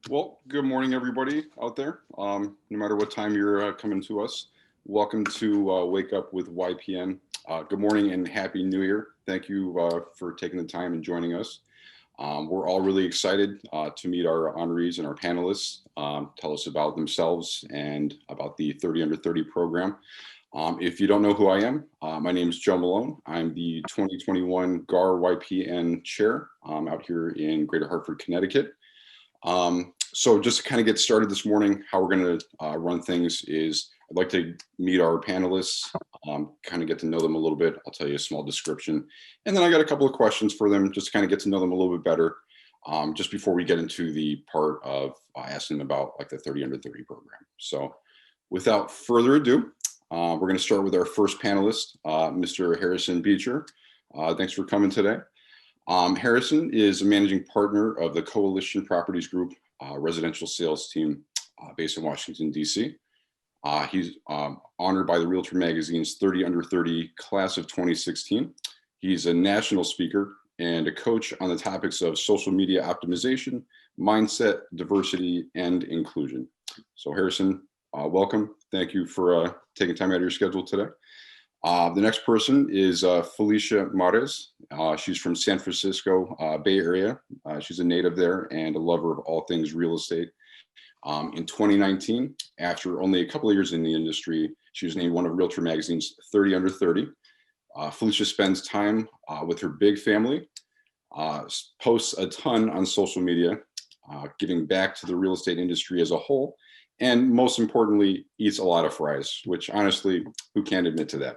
Well, good morning, everybody out there. No matter what time you're coming to us, welcome to Wake Up with YPN. Good morning and Happy New Year. Thank you for taking the time and joining us. We're all really excited to meet our honorees and our panelists, tell us about themselves and about the 30 Under 30 program. If you don't know who I am, my name is Joe Malone. I'm the 2021 GAR YPN Chair out here in Greater Hartford, Connecticut. So just to kind of get started this morning, how we're going to run things is I'd like to meet our panelists, kind of get to know them a little bit. I'll tell you a small description. And then I got a couple of questions for them just to kind of get to know them a little bit better, just before we get into the part of asking them about like the 30 Under 30 program. So without further ado, we're going to start with our first panelist, Mr. Harrison Beecher. Thanks for coming today. Harrison is a managing partner of the Coalition Properties Group residential sales team based in Washington, D.C. He's honored by the Realtor Magazine's 30 Under 30 class of 2016. He's a national speaker and a coach on the topics of social media optimization, mindset, diversity, and inclusion. So Harrison, welcome. Thank you for taking time out of your schedule today. The next person is Felicia Mares. She's from San Francisco Bay Area. She's a native there and a lover of all things real estate. In 2019, after only a couple of years in the industry, she was named one of Realtor Magazine's 30 Under 30. Felicia spends time with her big family, posts a ton on social media, giving back to the real estate industry as a whole, and most importantly, eats a lot of fries, which honestly, who can't admit to that?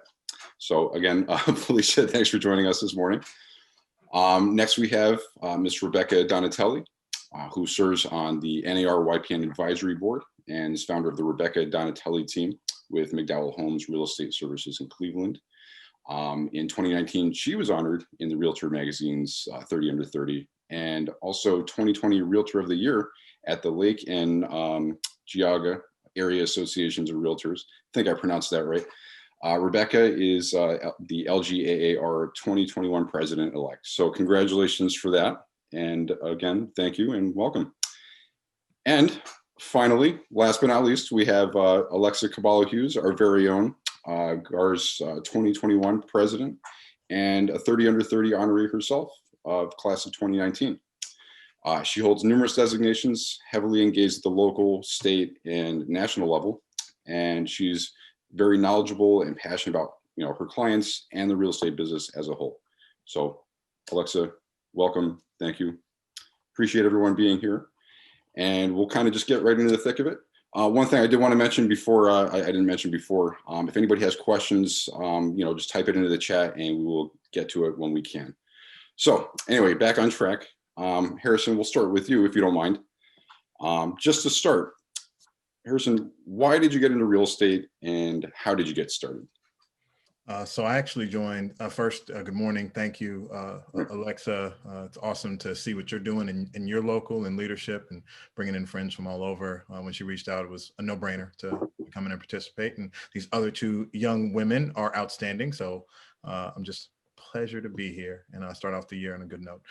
So again, Felicia, thanks for joining us this morning. Next, we have Ms. Rebecca Donatelli, who serves on the NAR YPN Advisory Board and is founder of the Rebecca Donatelli team with McDowell Homes Real Estate Services in Cleveland. In 2019, she was honored in the Realtor Magazine's 30 Under 30 and also 2020 Realtor of the Year at the Lake and Geauga Area Associations of Realtors. I think I pronounced that right. Rebecca is the LGAAR 2021 president-elect. So congratulations for that. And again, thank you and welcome. And finally, last but not least, we have Alexa Caballo-Hughes, our very own GAR's 2021 president and a 30 Under 30 honoree herself of class of 2019. She holds numerous designations, heavily engaged at the local, state, and national level, and she's very knowledgeable and passionate about her clients and the real estate business as a whole. So, Alexa, welcome. Thank you. Appreciate everyone being here, and we'll kind of just get right into the thick of it. One thing I did want to mention before I didn't mention before, if anybody has questions, just type it into the chat, and we will get to it when we can. So, anyway, back on track. Harrison, we'll start with you if you don't mind. Just to start, Harrison, why did you get into real estate and how did you get started? So I actually joined first. Good morning. Thank you, Alexa. It's awesome to see what you're doing in your local and leadership and bringing in friends from all over. When she reached out, it was a no-brainer to come in and participate. And these other two young women are outstanding. So I'm just pleasure to be here and start off the year on a good note.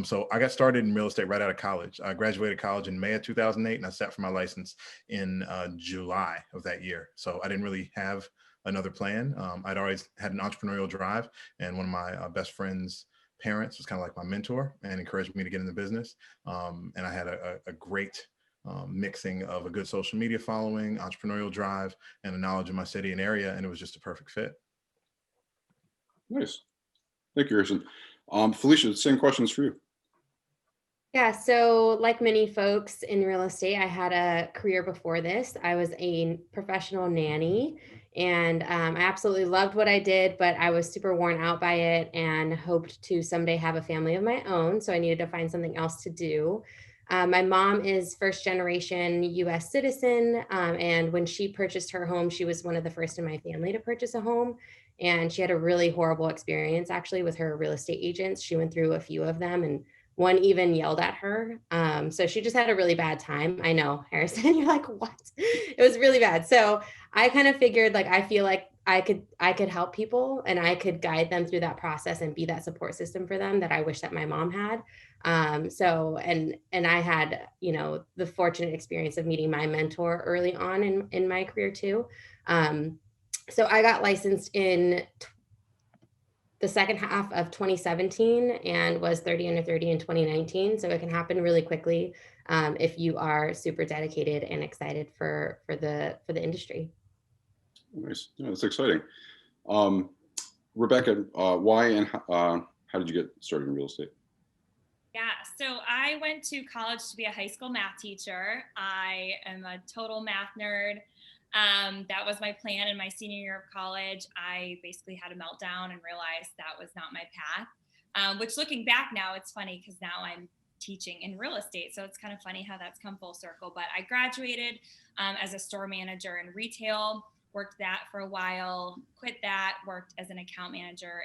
So I got started in real estate right out of college. I graduated college in May of 2008 and I sat for my license in July of that year. So I didn't really have another plan. I'd always had an entrepreneurial drive, and one of my best friend's parents was kind of like my mentor and encouraged me to get in the business. And I had a great mixing of a good social media following, entrepreneurial drive, and a knowledge of my city and area, and it was just a perfect fit. Nice. Thank you, Harrison. Felicia, same questions for you. Yeah, so like many folks in real estate, I had a career before this. I was a professional nanny, and I absolutely loved what I did, but I was super worn out by it and hoped to someday have a family of my own. So I needed to find something else to do. My mom is first generation US citizen. And when she purchased her home, she was one of the first in my family to purchase a home. And she had a really horrible experience actually with her real estate agents. She went through a few of them and one even yelled at her. So she just had a really bad time. I know, Harrison, you're like, what? It was really bad. So I kind of figured, like, I feel like I could help people and I could guide them through that process and be that support system for them that I wish that my mom had. And I had, the fortunate experience of meeting my mentor early on in my career too. So I got licensed in the second half of 2017 and was 30 under 30 in 2019. So it can happen really quickly if you are super dedicated and excited for the industry. Nice. Yeah, that's exciting. Rebecca, why and how did you get started in real estate? Yeah, so I went to college to be a high school math teacher. I am a total math nerd. That was my plan in my senior year of college. I basically had a meltdown and realized that was not my path, which looking back now, it's funny because now I'm teaching in real estate. So it's kind of funny how that's come full circle. But I graduated as a store manager in retail, worked that for a while, quit that, worked as an account manager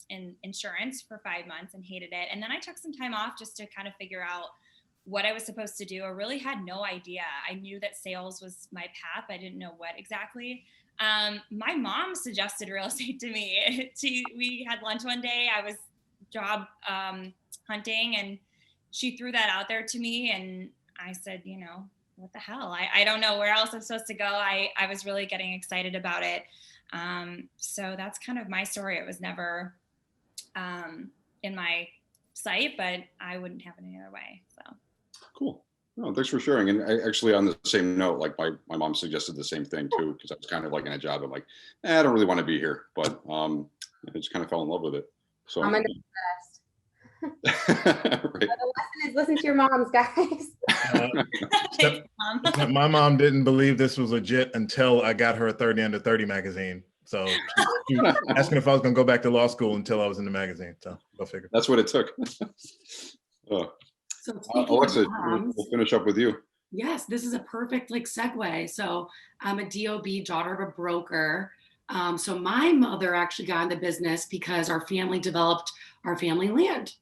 in insurance for 5 months and hated it. And then I took some time off just to kind of figure out what I was supposed to do. I really had no idea. I knew that sales was my path. I didn't know what exactly. My mom suggested real estate to me. We had lunch one day. I was job hunting and she threw that out there to me. And I said, what the hell? I don't know where else I'm supposed to go. I was really getting excited about it. So that's kind of my story. It was never in my sight, but I wouldn't have it any other way. So cool. Oh, thanks for sharing. And actually on the same note, like my mom suggested the same thing too, because I was kind of like in a job. I'm like, I don't really want to be here, but I just kind of fell in love with it. So I'm right. The lesson is listen to your moms, guys. My mom didn't believe this was legit until I got her a 30 under 30 magazine. So she was asking if I was going to go back to law school until I was in the magazine. So go figure. That's what it took. So Alexa, we'll finish up with you. Yes, this is a perfect segue. So I'm a DOB, daughter of a broker. So my mother actually got into business because our family developed our family land.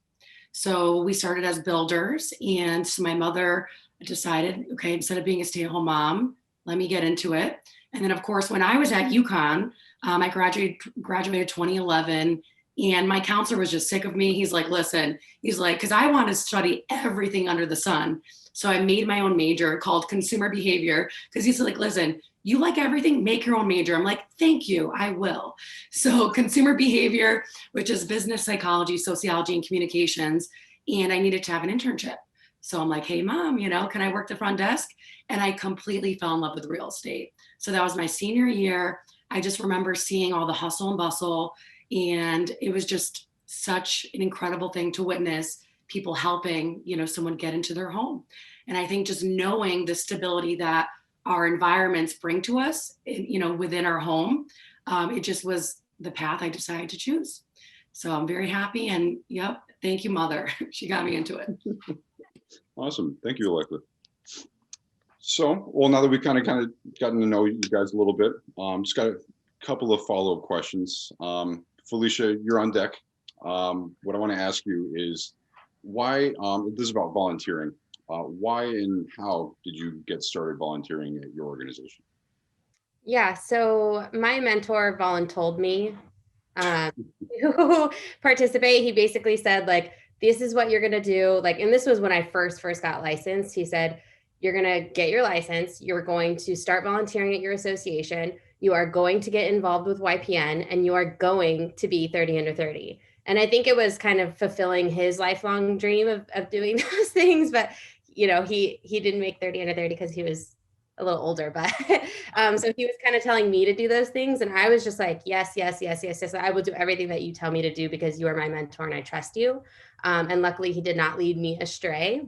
So we started as builders, and so my mother decided, okay, instead of being a stay-at-home mom, let me get into it. And then of course, when I was at UConn, I graduated 2011, and my counselor was just sick of me. He's like, listen, because I want to study everything under the sun. So I made my own major called consumer behavior, because he's like, listen, you like everything, make your own major. I'm like, thank you, I will. So consumer behavior, which is business psychology, sociology, and communications. And I needed to have an internship. So I'm like, hey, mom, can I work the front desk? And I completely fell in love with real estate. So that was my senior year. I just remember seeing all the hustle and bustle. And it was just such an incredible thing to witness, people helping, someone get into their home. And I think just knowing the stability that our environments bring to us, within our home, it just was the path I decided to choose. So I'm very happy. And yep, thank you, mother. She got me into it. Awesome. Thank you, Alexa. So, well, now that we kind of gotten to know you guys a little bit, just got a couple of follow-up questions. Felicia, you're on deck. What I want to ask you is why, this is about volunteering. Why and how did you get started volunteering at your organization? Yeah, so my mentor voluntold me to participate. He basically said, this is what you're going to do. And this was when I first got licensed. He said, you're going to get your license. You're going to start volunteering at your association. You are going to get involved with YPN, and you are going to be 30 under 30. And I think it was kind of fulfilling his lifelong dream of doing those things. But, he didn't make 30 under 30 because he was a little older, but so he was kind of telling me to do those things. And I was just like, yes. I will do everything that you tell me to do because you are my mentor and I trust you. And luckily he did not lead me astray.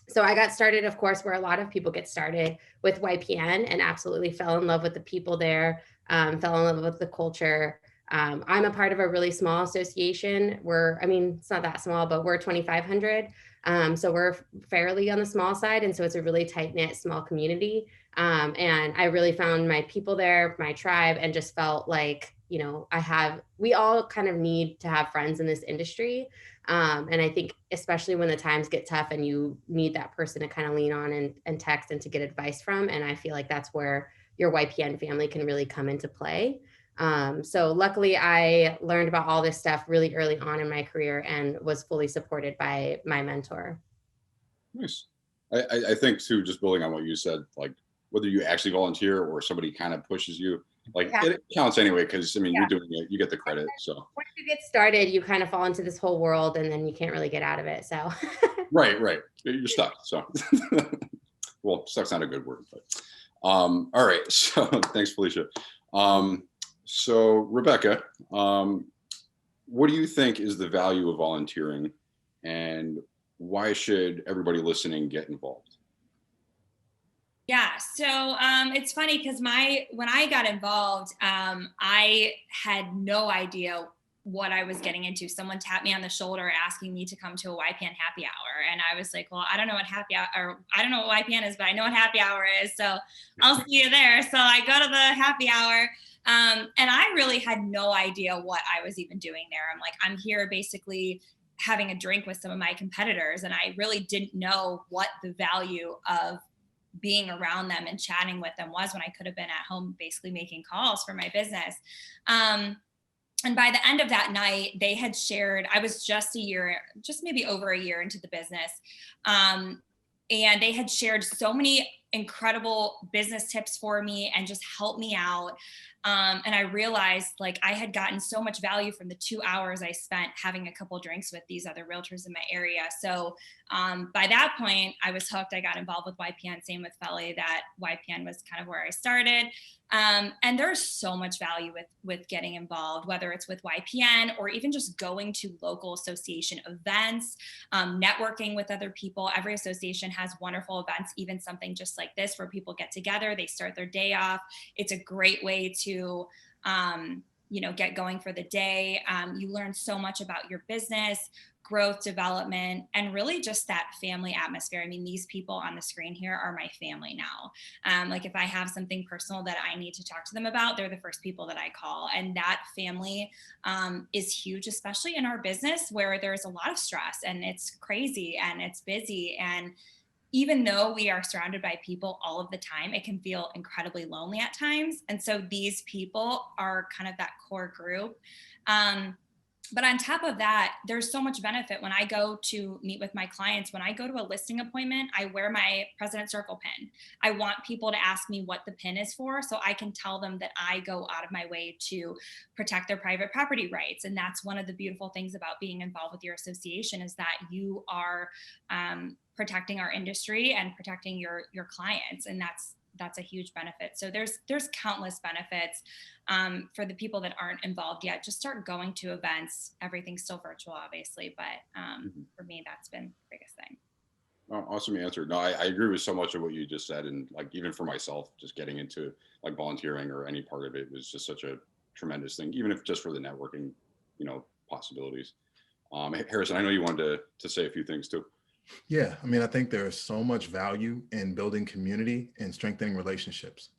So I got started, of course, where a lot of people get started, with YPN, and absolutely fell in love with the people there, fell in love with the culture. I'm a part of a really small association. It's not that small, but we're 2,500. So we're fairly on the small side. And so it's a really tight knit, small community. And I really found my people there, my tribe, and just felt like, we all kind of need to have friends in this industry. And I think especially when the times get tough and you need that person to kind of lean on and text and to get advice from. And I feel like that's where your YPN family can really come into play. So luckily I learned about all this stuff really early on in my career and was fully supported by my mentor. Nice. I think too, just building on what you said, like whether you actually volunteer or somebody kind of pushes you, like Yeah. it counts anyway, because I mean, Yeah. you're doing it, you get the credit. So Once you get started, you kind of fall into this whole world and then you can't really get out of it. So right, you're stuck. So well, stuck's not a good word, but all right. So thanks, Felicia. So Rebecca, what do you think is the value of volunteering, and why should everybody listening get involved? Yeah, so it's funny because when I got involved, I had no idea what I was getting into. Someone tapped me on the shoulder asking me to come to a YPN happy hour, and I was like, "Well, I don't know what happy hour, or I don't know what YPN is, but I know what happy hour is, so I'll see you there." So I go to the happy hour, and I really had no idea what I was even doing there. I'm like, I'm here basically having a drink with some of my competitors, and I really didn't know what the value of being around them and chatting with them was, when I could have been at home basically making calls for my business. And by the end of that night, they had shared, I was just maybe over a year into the business. And they had shared so many incredible business tips for me and just helped me out. And I realized like I had gotten so much value from the 2 hours I spent having a couple drinks with these other realtors in my area. So by that point, I was hooked. I got involved with YPN. Same with Felly, that YPN was kind of where I started. And there's so much value with getting involved, whether it's with YPN or even just going to local association events, networking with other people. Every association has wonderful events, even something just like this where people get together, they start their day off. It's a great way to get going for the day. You learn so much about your business, growth, development, and really just that family atmosphere. I mean, these people on the screen here are my family now. Like if I have something personal that I need to talk to them about, they're the first people that I call. And that family is huge, especially in our business where there's a lot of stress and it's crazy and it's busy. And even though we are surrounded by people all of the time, it can feel incredibly lonely at times. And so these people are kind of that core group. But on top of that, there's so much benefit when I go to meet with my clients. When I go to a listing appointment, I wear my President Circle pin. I want people to ask me what the pin is for, so I can tell them that I go out of my way to protect their private property rights. And that's one of the beautiful things about being involved with your association, is that you are protecting our industry and protecting your clients. And that's a huge benefit. So there's countless benefits for the people that aren't involved yet. Just start going to events. Everything's still virtual, obviously, but for me, that's been the biggest thing. Oh, awesome answer. No, I agree with so much of what you just said. And like, even for myself, just getting into like volunteering or any part of it was just such a tremendous thing, even if just for the networking, possibilities. Harrison, I know you wanted to say a few things too. Yeah, I mean, I think there is so much value in building community and strengthening relationships.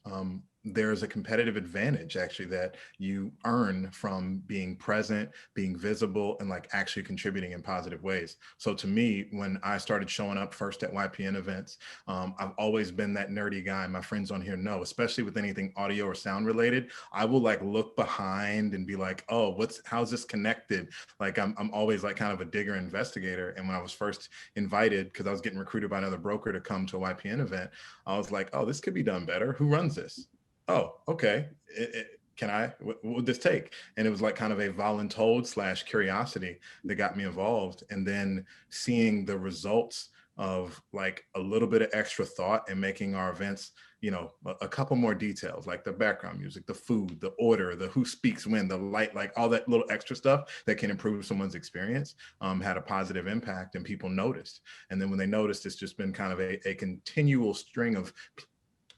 There's a competitive advantage actually that you earn from being present, being visible, and like actually contributing in positive ways. So to me, when I started showing up first at YPN events, I've always been that nerdy guy. My friends on here know, especially with anything audio or sound related, I will like look behind and be like, oh, how's this connected? Like I'm always like kind of a digger investigator. And when I was first invited, because I was getting recruited by another broker to come to a YPN event, I was like, oh, this could be done better. Who runs this? Oh, okay. What would this take? And it was like kind of a voluntold / curiosity that got me involved. And then seeing the results of like a little bit of extra thought and making our events, a couple more details, like the background music, the food, the order, the who speaks when, the light, like all that little extra stuff that can improve someone's experience, had a positive impact, and people noticed. And then when they noticed, it's just been kind of a continual string of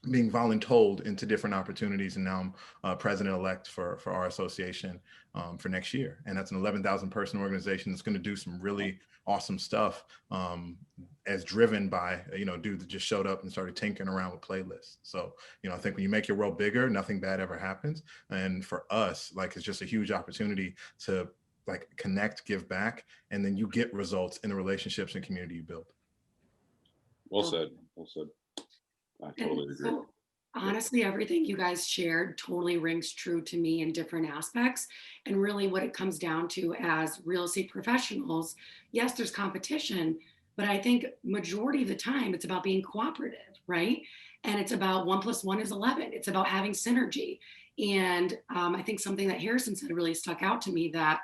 being voluntold into different opportunities. And now I'm president-elect for our association for next year. And that's an 11,000 person organization that's going to do some really awesome stuff, as driven by, dude that just showed up and started tinkering around with playlists. So, I think when you make your role bigger, nothing bad ever happens. And for us, like, it's just a huge opportunity to like connect, give back, and then you get results in the relationships and community you build. Well said. I totally agree. Honestly, everything you guys shared totally rings true to me in different aspects. And really, what it comes down to as real estate professionals, yes, there's competition, but I think majority of the time it's about being cooperative, right? And it's about 1 + 1 is 11. It's about having synergy. And I think something that Harrison said really stuck out to me that,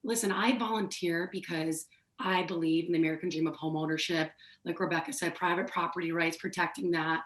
listen, I volunteer because I believe in the American dream of home ownership. Like Rebecca said, private property rights, protecting that.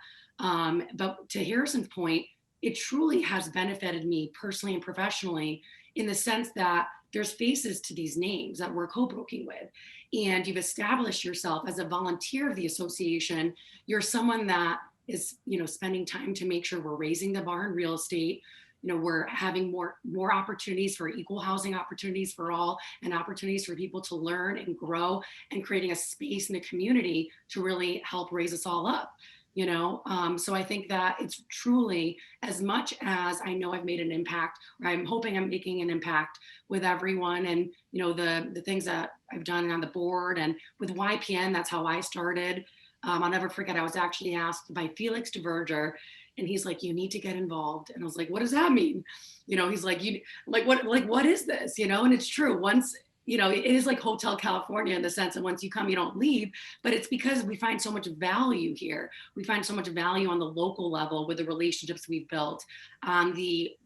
But to Harrison's point, it truly has benefited me personally and professionally in the sense that there's faces to these names that we're co-broking with. And you've established yourself as a volunteer of the association. You're someone that is, spending time to make sure we're raising the bar in real estate. We're having more opportunities for equal housing opportunities for all and opportunities for people to learn and grow and creating a space in the community to really help raise us all up. So I think that it's truly, as much as I know I've made an impact, or I'm hoping I'm making an impact with everyone, and the things that I've done on the board and with YPN, that's how I started. I'll never forget, I was actually asked by Felix DeVerger, and he's like, "You need to get involved." And I was like, "What does that mean?" He's like, "You like what is this?" And it's true. Once it is like Hotel California in the sense that once you come, you don't leave, but it's because we find so much value here. We find so much value on the local level with the relationships we've built, on the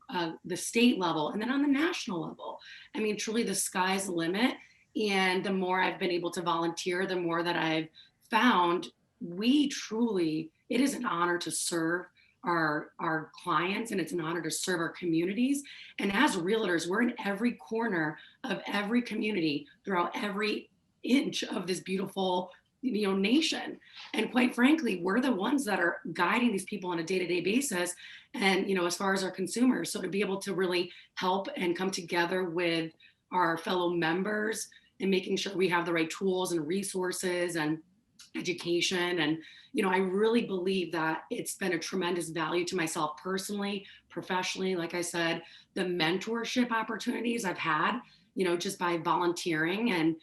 state level, and then on the national level. I mean, truly the sky's the limit. And the more I've been able to volunteer, the more that I've found it is an honor to serve our clients, and it's an honor to serve our communities. And as realtors, we're in every corner of every community throughout every inch of this beautiful nation. And quite frankly, we're the ones that are guiding these people on a day-to-day basis, and as far as our consumers. So to be able to really help and come together with our fellow members and making sure we have the right tools and resources and education. And I really believe that it's been a tremendous value to myself personally, professionally. Like I said, the mentorship opportunities I've had, just by volunteering and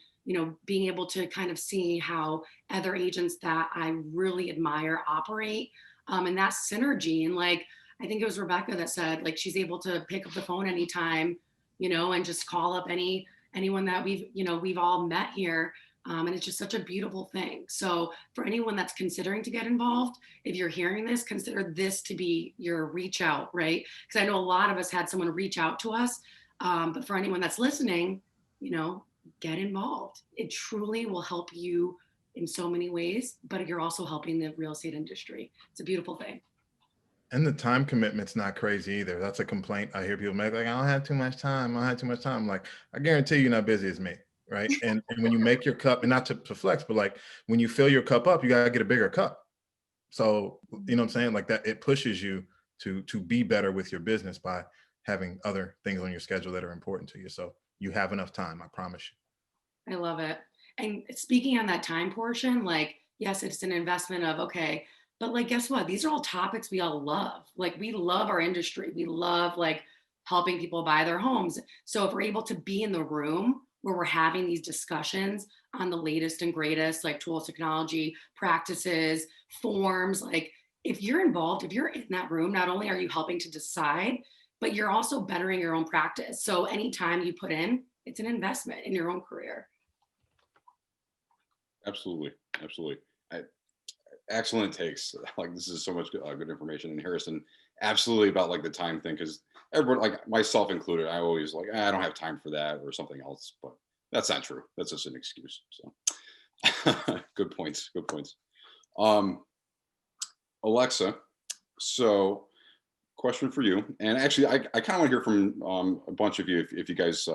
being able to kind of see how other agents that I really admire operate, and that synergy. And like, I think it was Rebecca that said, like, she's able to pick up the phone anytime, and just call up anyone that we've all met here. And it's just such a beautiful thing. So for anyone that's considering to get involved, if you're hearing this, consider this to be your reach out, right? Because I know a lot of us had someone reach out to us. But for anyone that's listening, get involved. It truly will help you in so many ways, but you're also helping the real estate industry. It's a beautiful thing. And the time commitment's not crazy either. That's a complaint I hear people make, like, I don't have too much time. I don't have too much time. Like, I guarantee you're not busy as me. Right. And when you make your cup, and not to flex, but like when you fill your cup up, you got to get a bigger cup. So, you know what I'm saying? Like that, it pushes you to be better with your business by having other things on your schedule that are important to you. So you have enough time, I promise you. I love it. And speaking on that time portion, like, yes, it's an investment of, okay, but like, guess what? These are all topics we all love. Like, we love our industry. We love like helping people buy their homes. So if we're able to be in the room where we're having these discussions on the latest and greatest, like tools, technology, practices, forms, like if you're involved, if you're in that room, not only are you helping to decide, but you're also bettering your own practice. So anytime you put in, it's an investment in your own career. Absolutely. Excellent takes. Like, this is so much good information. And Harrison, absolutely, about like the time thing, because everyone, like myself included, I always like, I don't have time for that or something else, but that's not true. That's just an excuse. So good points. Alexa, so question for you. And actually, I kind of want to hear from a bunch of you if you guys,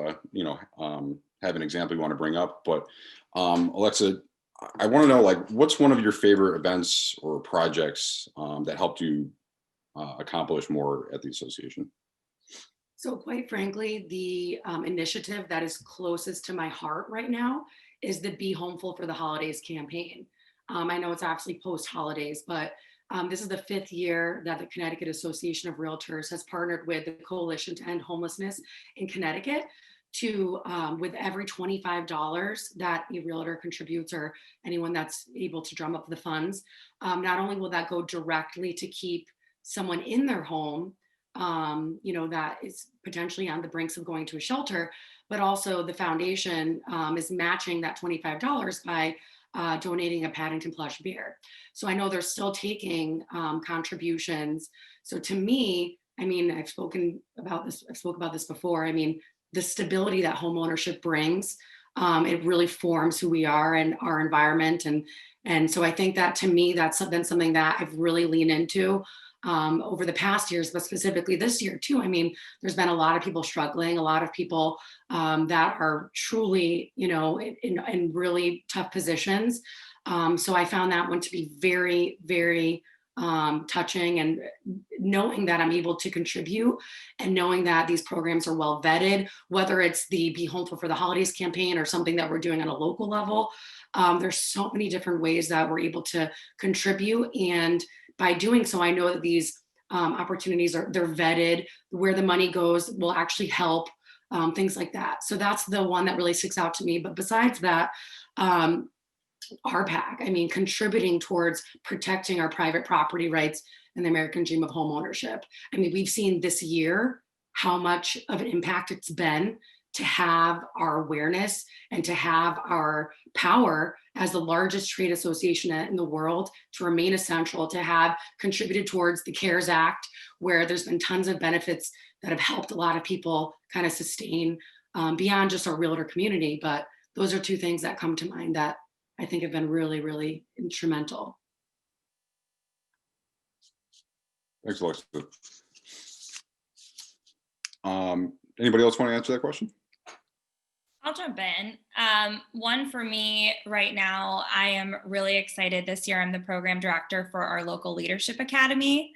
have an example you want to bring up. But Alexa, I want to know, like, what's one of your favorite events or projects that helped you accomplish more at the association? So quite frankly, the initiative that is closest to my heart right now is the Be Homeful for the Holidays campaign. I know it's actually post-holidays, but this is the 5th year that the Connecticut Association of Realtors has partnered with the Coalition to End Homelessness in Connecticut to, with every $25 that a realtor contributes, or anyone that's able to drum up the funds, not only will that go directly to keep someone in their home, that is potentially on the brinks of going to a shelter, but also the foundation is matching that $25 by donating a Paddington plush beer. So I know they're still taking contributions. So to me, I mean, I've spoken about this before. I mean, the stability that home ownership brings, it really forms who we are and our environment. And so I think that, to me, that's been something that I've really leaned into over the past years, but specifically this year too. I mean, there's been a lot of people struggling, a lot of people that are truly, in really tough positions. So I found that one to be very, very touching, and knowing that I'm able to contribute, and knowing that these programs are well vetted, whether it's the Be Homeful for the Holidays campaign or something that we're doing on a local level. There's so many different ways that we're able to contribute, and by doing so, I know that these opportunities they're vetted. Where the money goes will actually help, things like that. So that's the one that really sticks out to me. But besides that, RPAC, I mean, contributing towards protecting our private property rights and the American dream of home ownership. I mean, we've seen this year how much of an impact it's been to have our awareness and to have our power as the largest trade association in the world to remain essential, to have contributed towards the CARES Act, where there's been tons of benefits that have helped a lot of people kind of sustain beyond just our realtor community. But those are two things that come to mind that I think have been really, really instrumental. Thanks, Alexa. Anybody else want to answer that question? I'll jump in. One for me right now, I am really excited this year. I'm the program director for our local leadership academy,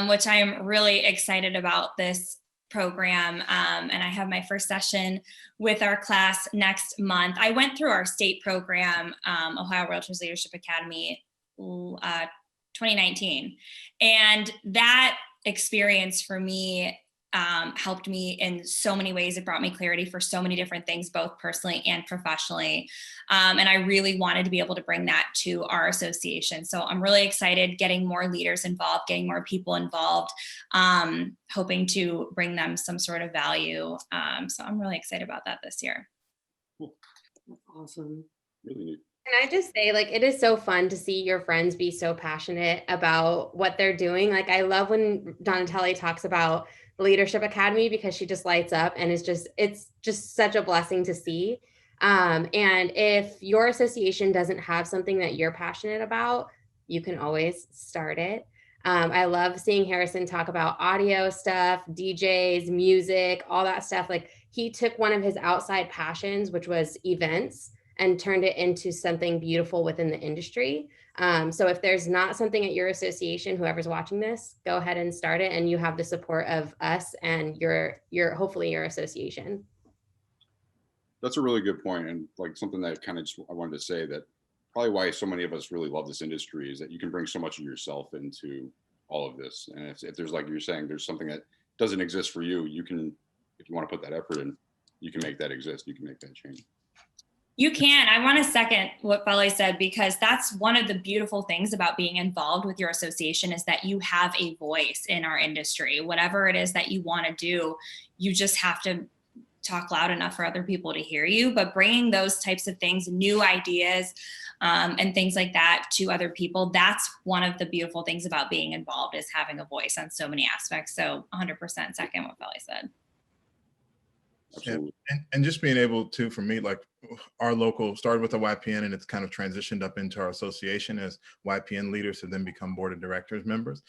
which I am really excited about this program. And I have my first session with our class next month. I went through our state program, Ohio Realtors Leadership Academy, 2019. And that experience for me helped me in so many ways. It brought me clarity for so many different things, both personally and professionally. And I really wanted to be able to bring that to our association. So I'm really excited getting more leaders involved, getting more people involved, hoping to bring them some sort of value. So I'm really excited about that this year. Cool. That's awesome. Really neat. Can I just say, like, it is so fun to see your friends be so passionate about what they're doing. Like, I love when Donatelli talks about the Leadership Academy, because she just lights up, and it's just such a blessing to see. And if your association doesn't have something that you're passionate about, you can always start it. I love seeing Harrison talk about audio stuff, DJs, music, all that stuff. Like, he took one of his outside passions, which was events, and turned it into something beautiful within the industry. So if there's not something at your association, whoever's watching this, go ahead and start it, and you have the support of us and your hopefully your association. That's a really good point, and like something that kind of I wanted to say, that probably why so many of us really love this industry is that you can bring so much of yourself into all of this. And if there's, like you're saying, there's something that doesn't exist for you, you can, if you want to put that effort in, you can make that exist. You can make that change. You can. I want to second what Felly said, because that's one of the beautiful things about being involved with your association, is that you have a voice in our industry. Whatever it is that you want to do, you just have to talk loud enough for other people to hear you. But bringing those types of things, new ideas, and things like that to other people, that's one of the beautiful things about being involved, is having a voice on so many aspects. So 100% second what Felly said. Absolutely. Yeah. And just being able to, for me, like, our local started with a YPN, and it's kind of transitioned up into our association as YPN leaders have then become board of directors members.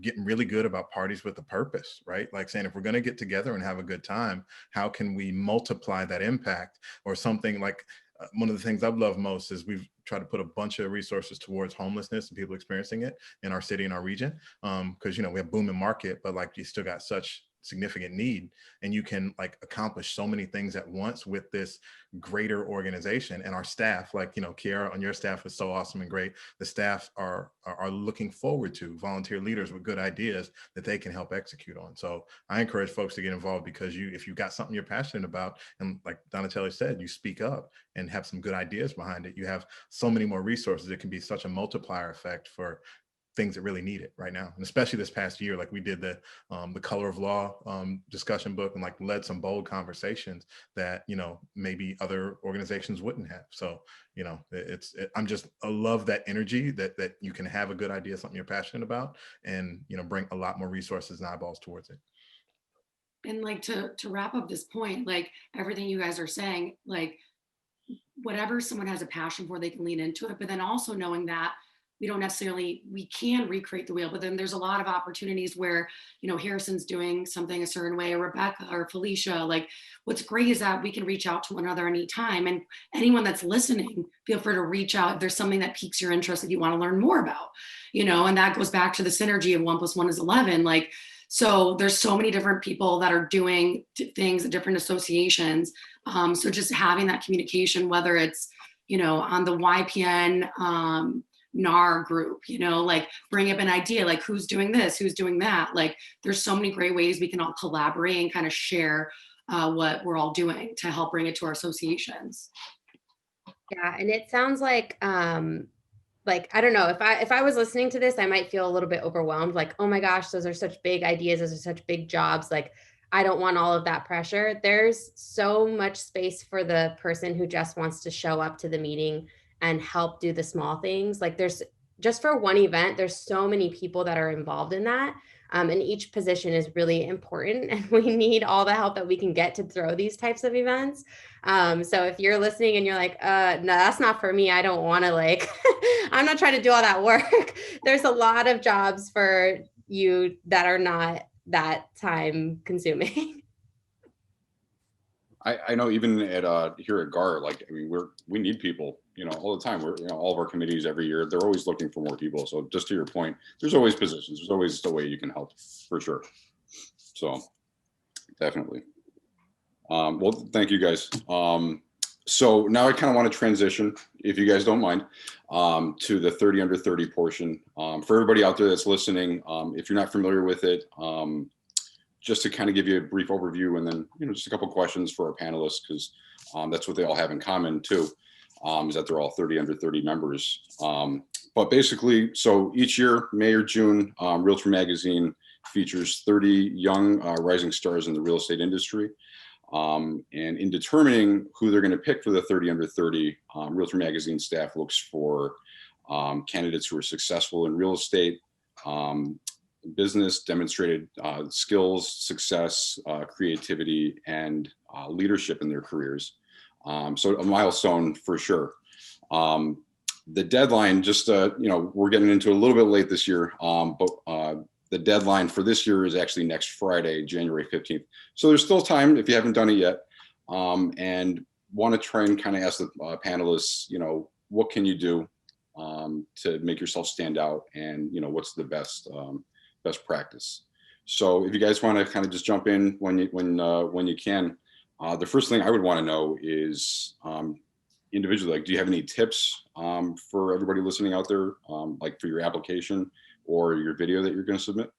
Getting really good about parties with a purpose, right? Like saying, if we're going to get together and have a good time, how can we multiply that impact? Or something like, one of the things I've loved most is we've tried to put a bunch of resources towards homelessness and people experiencing it in our city and our region. Because, we have booming market, but like, you still got such significant need, and you can like accomplish so many things at once with this greater organization. And our staff, like, Kiara on your staff is so awesome and great. The staff are looking forward to volunteer leaders with good ideas that they can help execute on. So I encourage folks to get involved, because if you've got something you're passionate about, and like Donatelli said, you speak up and have some good ideas behind it, you have so many more resources. It can be such a multiplier effect for things that really need it right now. And especially this past year, like we did the Color of Law discussion book, and like led some bold conversations that, you know, maybe other organizations wouldn't have. So, you know, I love that energy that you can have a good idea, something you're passionate about, and, you know, bring a lot more resources and eyeballs towards it. And like to wrap up this point, like everything you guys are saying, like whatever someone has a passion for, they can lean into it. But then also knowing that we can recreate the wheel, but then there's a lot of opportunities where, you know, Harrison's doing something a certain way, or Rebecca or Felicia. Like what's great is that we can reach out to one another anytime. And anyone that's listening, feel free to reach out if there's something that piques your interest that you want to learn more about, you know, and that goes back to the synergy of 1 + 1 is 11. Like, so there's so many different people that are doing things at different associations. So just having that communication, whether it's, you know, on the YPN NAR group, you know, like bring up an idea, like who's doing this, who's doing that. Like there's so many great ways we can all collaborate and kind of share what we're all doing to help bring it to our associations. Yeah, and it sounds like I don't know, if I was listening to this, I might feel a little bit overwhelmed, like, oh my gosh, those are such big ideas, those are such big jobs, like I don't want all of that pressure. There's so much space for the person who just wants to show up to the meeting and help do the small things. Like there's just for one event, there's so many people that are involved in that. And each position is really important, and we need all the help that we can get to throw these types of events. So if you're listening and you're like, no, that's not for me, I don't want to like, I'm not trying to do all that work. There's a lot of jobs for you that are not that time consuming. I know even at here at GAR, like, I mean, we need people, you know, all the time. We're, you know, all of our committees every year, they're always looking for more people. So just to your point, there's always positions, there's always a way you can help, for sure. So definitely. Well, thank you guys. So now I kind of want to transition, if you guys don't mind, to the 30 under 30 portion. For everybody out there that's listening, if you're not familiar with it, just to kind of give you a brief overview, and then, you know, just a couple questions for our panelists, because that's what they all have in common too, is that they're all 30 under 30 members. But basically, so each year, May or June, Realtor Magazine features 30 young rising stars in the real estate industry. And in determining who they're going to pick for the 30 under 30, Realtor Magazine staff looks for candidates who are successful in real estate, business, demonstrated skills, success, creativity, and leadership in their careers. So a milestone for sure. The deadline, just, you know, we're getting into a little bit late this year, but the deadline for this year is actually next Friday, January 15th. So there's still time if you haven't done it yet. And want to try and kind of ask the panelists, you know, what can you do to make yourself stand out, and, you know, what's the best practice. So if you guys want to kind of just jump in when you can, the first thing I would want to know is individually, like, do you have any tips for everybody listening out there, like for your application or your video that you're going to submit?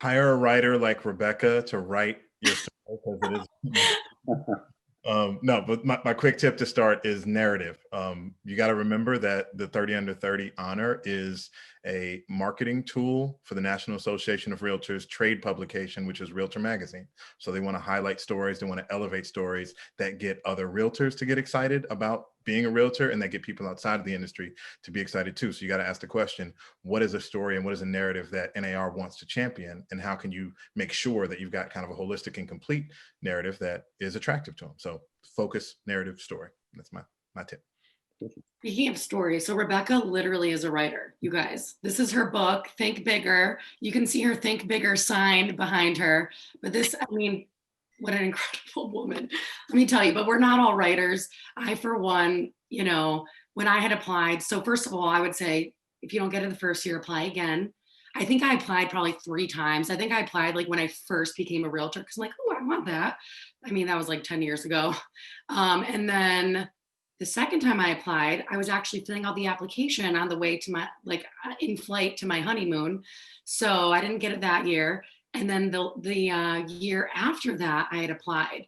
Hire a writer like Rebecca to write your story, because it is. No, but my quick tip to start is narrative. You got to remember that the 30 under 30 honor is a marketing tool for the National Association of Realtors trade publication, which is Realtor Magazine. So they want to highlight stories, they want to elevate stories that get other realtors to get excited about being a realtor, and that get people outside of the industry to be excited too. So you got to ask the question, what is a story and what is a narrative that NAR wants to champion, and how can you make sure that you've got kind of a holistic and complete narrative that is attractive to them? So focus, narrative, story. That's my tip. Speaking of stories, so Rebecca literally is a writer, you guys. This is her book, Think Bigger. You can see her Think Bigger sign behind her. But this, I mean, what an incredible woman. Let me tell you, but we're not all writers. I, for one, you know, when I had applied, so first of all, I would say, if you don't get it the first year, apply again. I think I applied probably 3 times. I think I applied like when I first became a realtor, because I'm like, oh, I want that. I mean, that was like 10 years ago. And then the second time I applied, I was actually filling out the application on the way to my, like in flight to my honeymoon. So I didn't get it that year. And then the year after that, I had applied.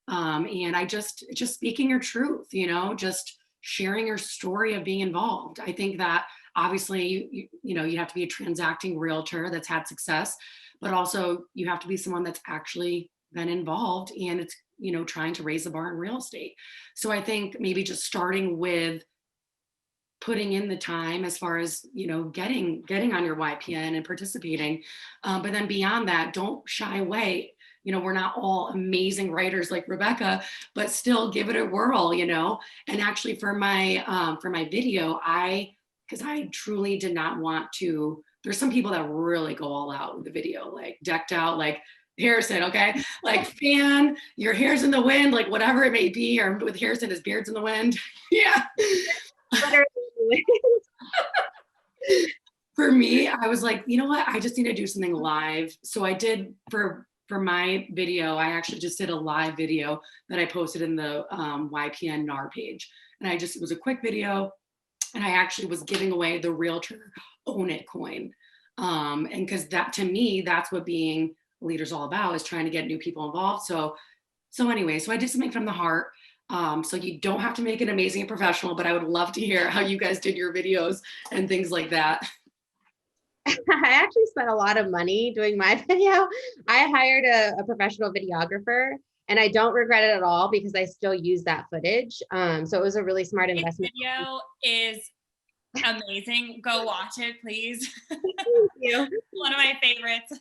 And I just speaking your truth, you know, just sharing your story of being involved. I think that Obviously, you have to be a transacting realtor that's had success, but also you have to be someone that's actually been involved and it's, trying to raise the bar in real estate. So I think maybe just starting with putting in the time as far as, getting on your YPN and participating. But then beyond that, don't shy away. We're not all amazing writers like Rebecca, but still give it a whirl, and actually for my video, because I truly did not want to, there's some people that really go all out with the video, like decked out, like Harrison, okay? Like fan, your hair's in the wind, like whatever it may be, or with Harrison, his beard's in the wind. Yeah. For me, I was like, you know what? I just need to do something live. So I did for my video, I actually just did a live video that I posted in the YPN NAR page. And it was a quick video. And I actually was giving away the realtor own it coin. And because that, to me, that's what being a leader is all about, is trying to get new people involved. So anyway, so I did something from the heart. So you don't have to make it amazing and professional, but I would love to hear how you guys did your videos and things like that. I actually spent a lot of money doing my video. I hired a professional videographer, and I don't regret it at all because I still use that footage. So it was a really smart investment. This video is amazing. Go watch it, please. Thank you. One of my favorites.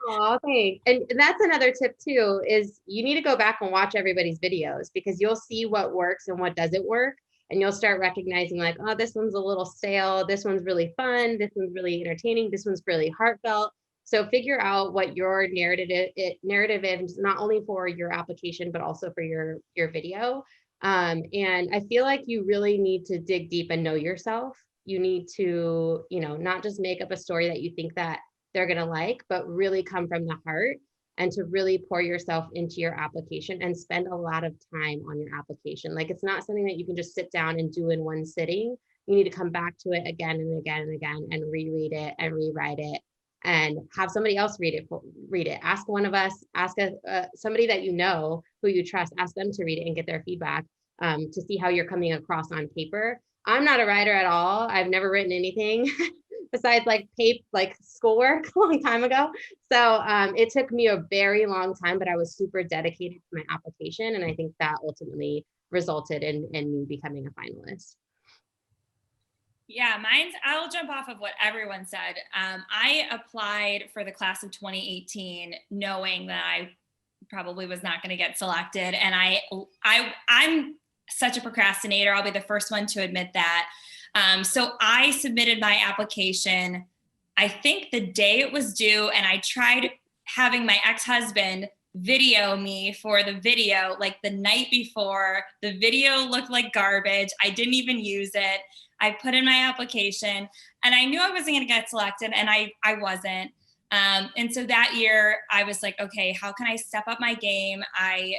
Oh, thanks. And that's another tip too, is you need to go back and watch everybody's videos, because you'll see what works and what doesn't work. And you'll start recognizing like, oh, this one's a little stale. This one's really fun. This one's really entertaining. This one's really heartfelt. So figure out what your narrative is, not only for your application, but also for your video. And I feel like you really need to dig deep and know yourself. You need to, not just make up a story that you think that they're going to like, but really come from the heart, and to really pour yourself into your application and spend a lot of time on your application. Like, it's not something that you can just sit down and do in one sitting. You need to come back to it again and again and again, and reread it and rewrite it, and have somebody else read it. Ask one of us, ask somebody that who you trust, ask them to read it and get their feedback, to see how you're coming across on paper. I'm not a writer at all. I've never written anything besides like schoolwork a long time ago. So it took me a very long time, but I was super dedicated to my application. And I think that ultimately resulted in me becoming a finalist. Yeah, I'll jump off of what everyone said. I applied for the class of 2018, knowing that I probably was not going to get selected. And I'm such a procrastinator. I'll be the first one to admit that. So I submitted my application, I think the day it was due, and I tried having my ex-husband video me for the video like the night before. The video looked like garbage. I didn't even use it. I put in my application and I knew I wasn't going to get selected, and I wasn't. And so that year I was like, okay, how can I step up my game? I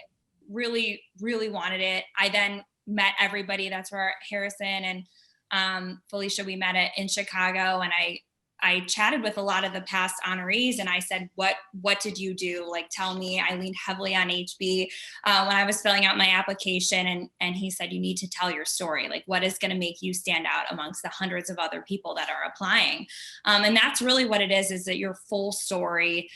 really, really wanted it. I then met everybody. That's where Harrison and Felicia, we met in Chicago, and I chatted with a lot of the past honorees, and I said, what did you do? Like, tell me. I leaned heavily on HB when I was filling out my application, and he said, you need to tell your story. Like, what is going to make you stand out amongst the hundreds of other people that are applying? And that's really what it is that your full story.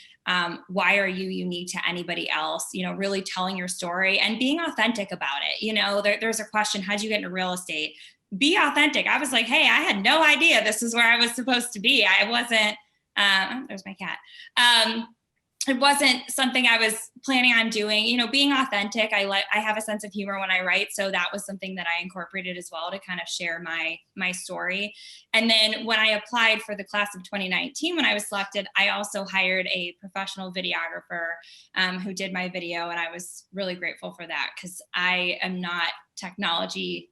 Why are you unique to anybody else? Really telling your story and being authentic about it. There's a question, how'd you get into real estate? Be authentic. I was like, hey, I had no idea this is where I was supposed to be. I wasn't, there's my cat. It wasn't something I was planning on doing, being authentic. I have a sense of humor when I write. So that was something that I incorporated as well, to kind of share my story. And then when I applied for the class of 2019, when I was selected, I also hired a professional videographer who did my video. And I was really grateful for that, because I am not technology.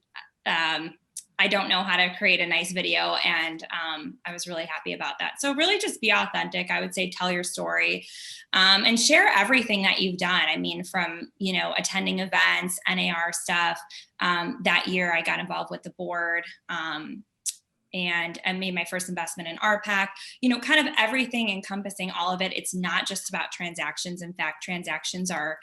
I don't know how to create a nice video, and I was really happy about that. So really just be authentic. I would say tell your story, and share everything that you've done. I mean, from, attending events, NAR stuff. That year I got involved with the board, and I made my first investment in RPAC, kind of everything encompassing all of it. It's not just about transactions. In fact, transactions are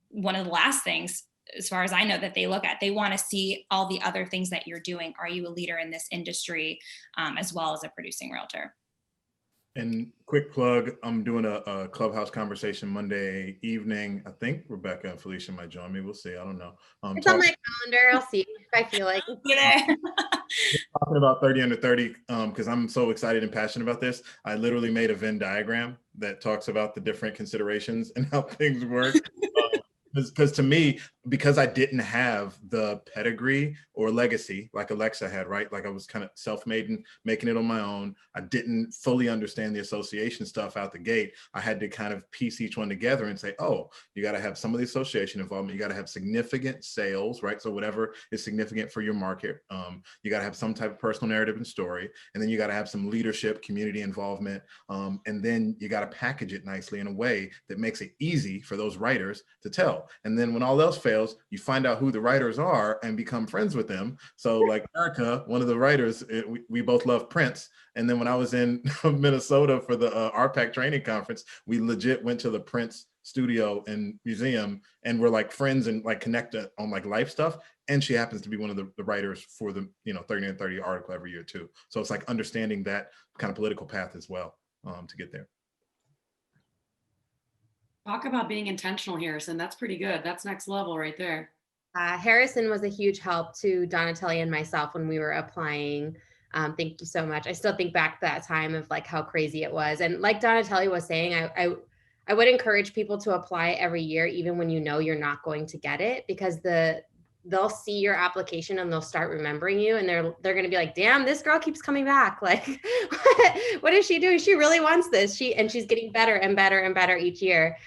one of the last things as far as I know, that they look at. They want to see all the other things that you're doing. Are you a leader in this industry, as well as a producing realtor? And quick plug, I'm doing a Clubhouse Conversation Monday evening. I think Rebecca and Felicia might join me. We'll see. I don't know. It's on my calendar. I'll see if I feel like There. Talking about 30 under 30, because I'm so excited and passionate about this. I literally made a Venn diagram that talks about the different considerations and how things work. Because to me, because I didn't have the pedigree or legacy like Alexa had, right? Like I was kind of self-made and making it on my own. I didn't fully understand the association stuff out the gate. I had to kind of piece each one together and say, oh, you got to have some of the association involvement. You got to have significant sales, right? So whatever is significant for your market. You got to have some type of personal narrative and story. And then you got to have some leadership, community involvement. And then you got to package it nicely in a way that makes it easy for those writers to tell. And then when all else fails, you find out who the writers are and become friends with them. So like Erica, one of the writers, we both love Prince. And then when I was in Minnesota for the RPAC training conference, we legit went to the Prince studio and museum and we're like friends and like connected on like life stuff. And she happens to be one of the writers for the 30 and 30 article every year too. So it's like understanding that kind of political path as well to get there. Talk about being intentional, Harrison. That's pretty good. That's next level right there. Harrison was a huge help to Donatelli and myself when we were applying. Thank you so much. I still think back to that time of like how crazy it was. And like Donatelli was saying, I would encourage people to apply every year, even when you know you're not going to get it, because they'll see your application and they'll start remembering you, and they're going to be like, damn, this girl keeps coming back. Like, what is she doing? She really wants this. She's getting better and better and better each year.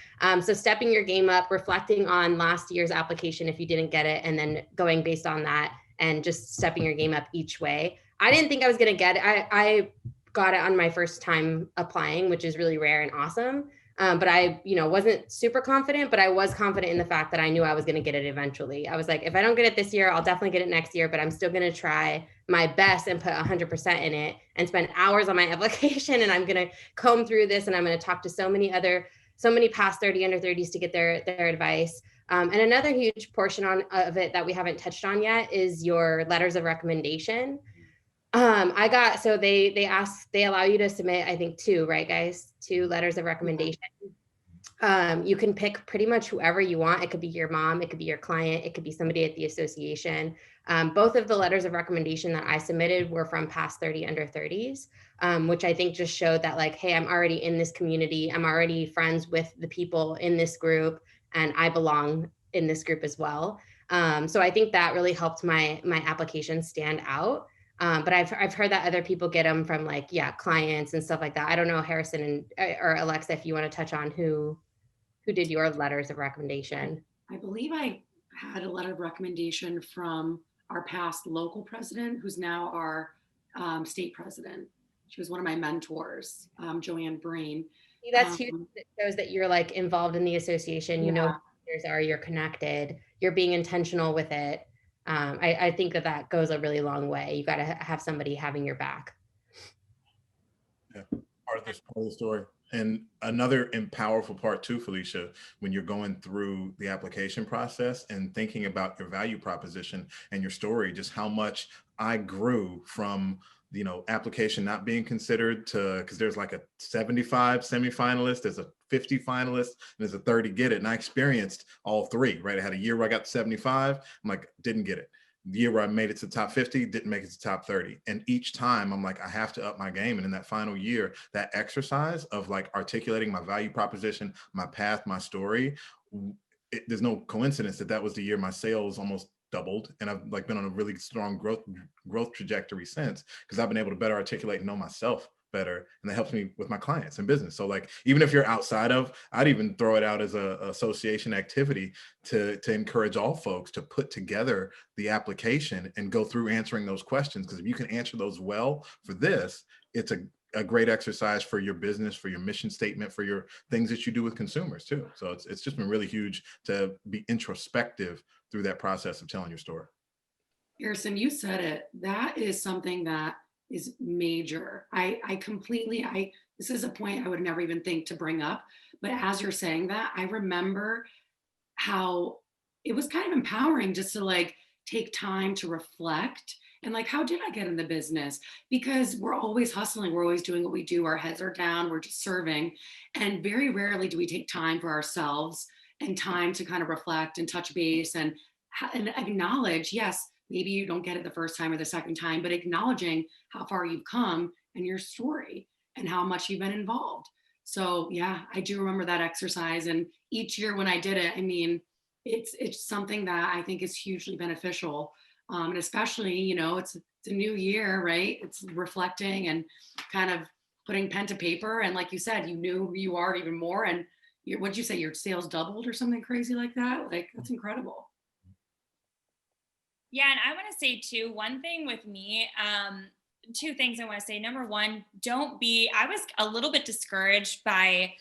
So stepping your game up, reflecting on last year's application if you didn't get it, and then going based on that and just stepping your game up each way. I didn't think I was going to get it. I got it on my first time applying, which is really rare and awesome. But I, wasn't super confident, but I was confident in the fact that I knew I was going to get it eventually. I was like, if I don't get it this year, I'll definitely get it next year, but I'm still going to try my best and put 100% in it and spend hours on my application. And I'm going to comb through this, and I'm going to talk to so many past 30 under 30s to get their advice. And another huge portion of it that we haven't touched on yet is your letters of recommendation. They allow you to submit, I think 2, right, guys? 2 letters of recommendation. You can pick pretty much whoever you want. It could be your mom, it could be your client, it could be somebody at the association. Both of the letters of recommendation that I submitted were from past 30 under 30s, which I think just showed that like, hey, I'm already in this community. I'm already friends with the people in this group, and I belong in this group as well. So I think that really helped my application stand out. But I've heard that other people get them from like, clients and stuff like that. I don't know, Harrison or Alexa, if you want to touch on who did your letters of recommendation. I believe I had a letter of recommendation from our past local president, who's now our state president. She was one of my mentors, Joanne Breen. See, that's huge. It shows that you're like involved in the association. You know who others are, you're connected, you're being intentional with it. I think that goes a really long way. You got to have somebody having your back. Yeah, part of the story. And another powerful part too, Felicia, when you're going through the application process and thinking about your value proposition and your story, just how much I grew from application not being considered to, because there's like a 75 semifinalist, there's a 50 finalist, and there's a 30 get it. And I experienced all 3, right? I had a year where I got 75, I'm like, didn't get it. The year where I made it to top 50, didn't make it to top 30. And each time I'm like, I have to up my game. And in that final year, that exercise of like articulating my value proposition, my path, my story, there's no coincidence that was the year my sales almost doubled, and I've like been on a really strong growth trajectory since, because I've been able to better articulate and know myself better, and that helps me with my clients and business. So like, even if you're outside of, I'd even throw it out as a association activity to encourage all folks to put together the application and go through answering those questions, because if you can answer those well for this, it's a great exercise for your business, for your mission statement, for your things that you do with consumers too. So it's just been really huge to be introspective through that process of telling your story. Harrison, you said it. That is something that is major. This is a point I would never even think to bring up, but as you're saying that, I remember how it was kind of empowering just to like take time to reflect and like, how did I get in the business? Because we're always hustling, we're always doing what we do, our heads are down, we're just serving. And very rarely do we take time for ourselves and time to kind of reflect and touch base and acknowledge, yes, maybe you don't get it the first time or the second time, but acknowledging how far you've come and your story and how much you've been involved. So yeah, I do remember that exercise. And each year when I did it, I mean, it's something that I think is hugely beneficial. And especially, you know, it's a new year, right? It's reflecting and kind of putting pen to paper. And like you said, you knew who you are even more. And what'd you say, your sales doubled or something crazy like that? Like, that's incredible. Yeah, and I want to say too, one thing with me, two things I want to say. Number one, I was a little bit discouraged by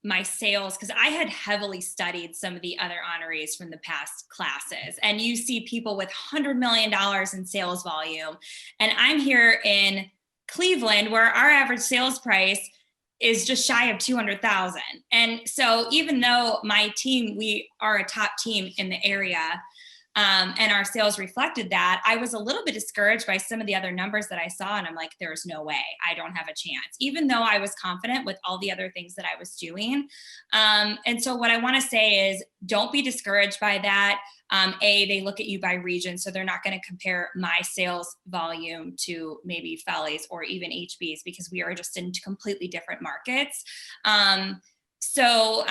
my sales because I had heavily studied some of the other honorees from the past classes. And you see people with $100 million in sales volume. And I'm here in Cleveland where our average sales price is just shy of 200,000. And so even though my team, we are a top team in the area, and our sales reflected that, I was a little bit discouraged by some of the other numbers that I saw. And I'm like, there's no way, I don't have a chance, even though I was confident with all the other things that I was doing. And so what I want to say is don't be discouraged by that. They look at you by region. So they're not going to compare my sales volume to maybe Felly's or even HB's because we are just in completely different markets. So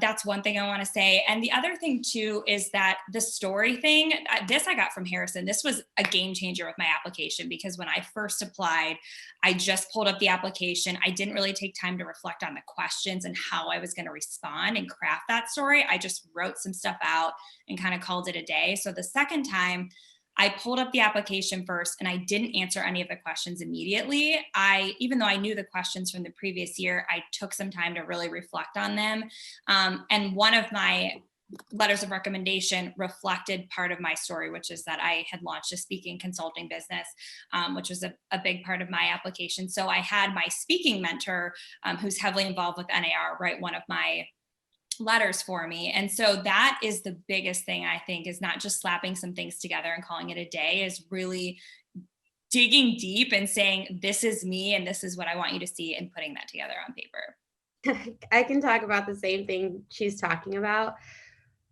that's one thing I want to say. And the other thing too, is that the story thing, this I got from Harrison. This was a game changer with my application because when I first applied, I just pulled up the application. I didn't really take time to reflect on the questions and how I was going to respond and craft that story. I just wrote some stuff out and kind of called it a day. So the second time, I pulled up the application first and I didn't answer any of the questions immediately. Even though I knew the questions from the previous year, I took some time to really reflect on them. And one of my letters of recommendation reflected part of my story, which is that I had launched a speaking consulting business, which was a big part of my application. So I had my speaking mentor, who's heavily involved with NAR, write one of my letters for me. And so that is the biggest thing, I think, is not just slapping some things together and calling it a day, is really digging deep and saying, this is me and this is what I want you to see, and putting that together on paper. I can talk about the same thing she's talking about.